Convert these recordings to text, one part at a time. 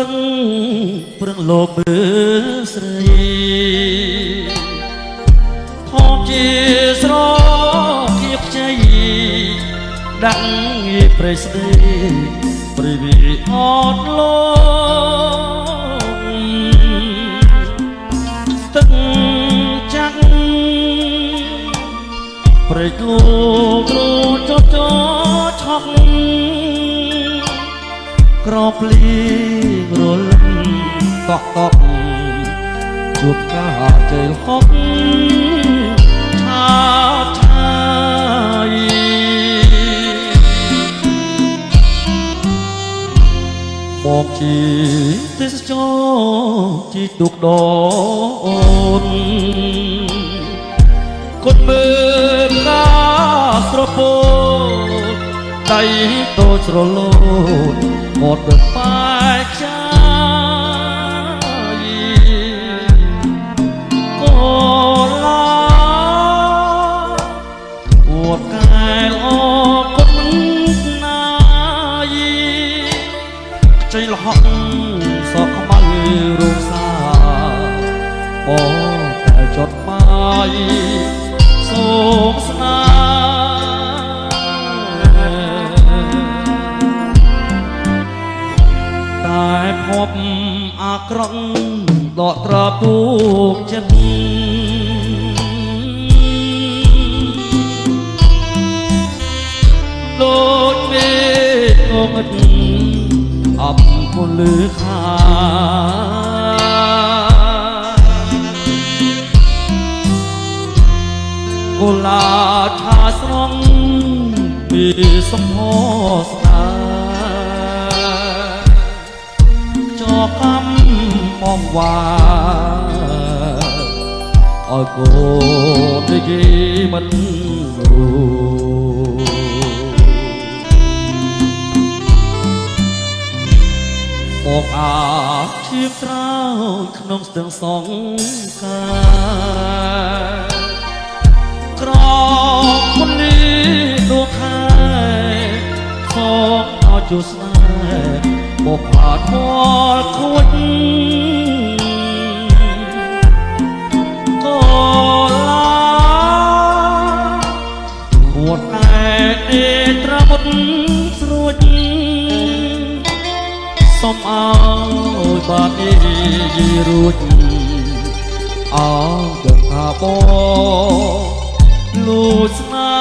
ទឹងព្រឹងលោកមើលស្រីថមជាស្រគៀបខ្ចីដាក់ងាយព្រៃស្ដីព្រៃវិអត់លោកទឹកចាក់ព្រៃលោករចចឆក់ក្រភ្លីរលឹមតក់តក់ជួបការជ័យហុកឆាបឆាយមកជាទេសចរជីទុកដអូនគុណមើលការស្រពោតដៃតូចស្រលូតមកដល់បែកចាយកូឡាអួតកែលអគុណណាយជ័យលហកសក់ខ្មៅរោងសាបងតែចត់បាយសូមស្នាតែភពអាក្រក់ដកត្រទូកចិត្តដូចមេឃងឹតអបពលឺខាកូឡាឆាស្រងពីសំហស្នាចកំបងវ៉ាឲ្យកូននិយាយមិនรู้មកអាឈៀបស្រោចក្នុងស្ទឹងសងការក្រមុននេះដួងខែខកឲ្យជួស្នេហ៍មកផាត់មកខួចកូឡាខួចតែទេត្រមុតស្រួចសុំឲ្យបាត់នេះយីរួចអោទៅថាបងលូស្នា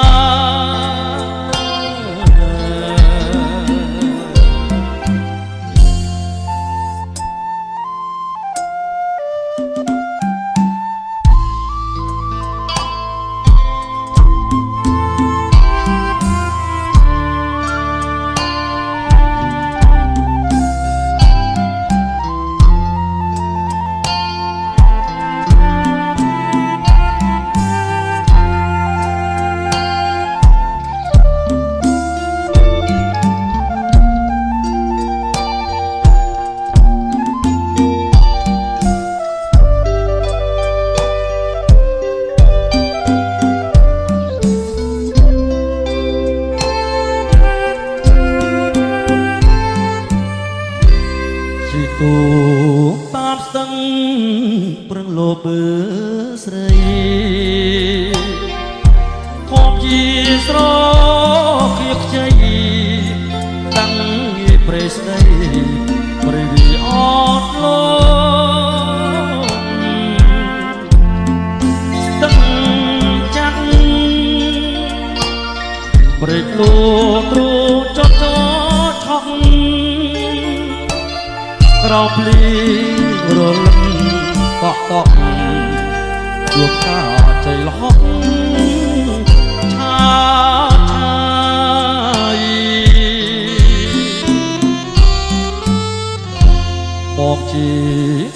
ទូតាមស្ទឹងព្រឹងលោបឺស្រីខំជាស្រគៀបខ្ចីតាំងងាយព្រៃស្ដីព្រៃវិអត់លោកស្ទឹងចាក់ព្រៃលោកទ្រូចចឆក់ក្រោភ្លីរលឹមតក់តក់ជួបការជ័យលហកឆាឆាយមកជា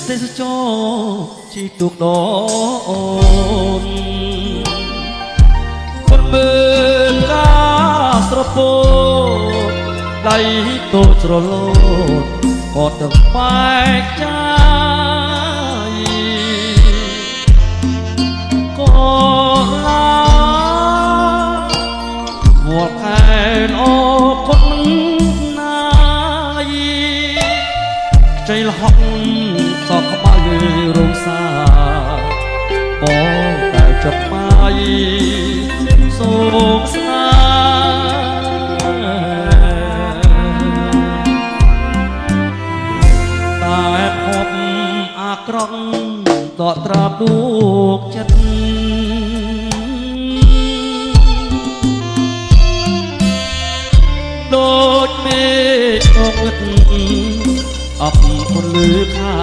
ទេសចរជីទុកដអូនគុណមើលការស្រពោតដៃតូចស្រលូតក៏ទឹកបែកចាយកូឡាមកខែនអគុណណាយ ใจหลอกสอกเข้าไปโรงสาบอกแต่จะไปโศกสาแต่พบอากรองต่อตราบลูกจัดโดดเมฆตกเงินอับคนลือขา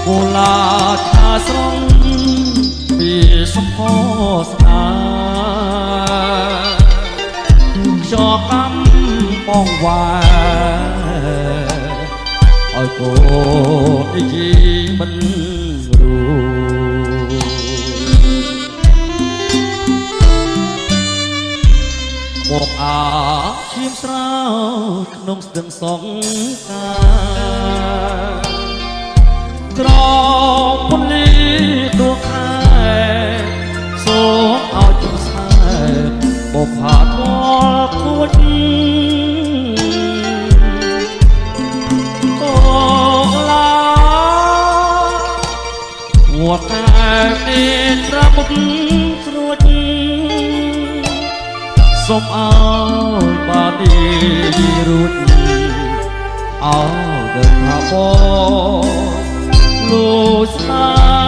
โบลาชาสรงปีสมพอสนาจอกำป้องวาอ้อยโกได้ยิงบรรลุบอกอาชีพสาวขนมสดึงสองกากรอบพลีตัวแค่โซเอาจุดใส่บอกผ่าทอดพูดก็ลาหัวแก่เป็นระบุตรวจสมเอาบาดีรุ่นเอาเดินทางบลูสา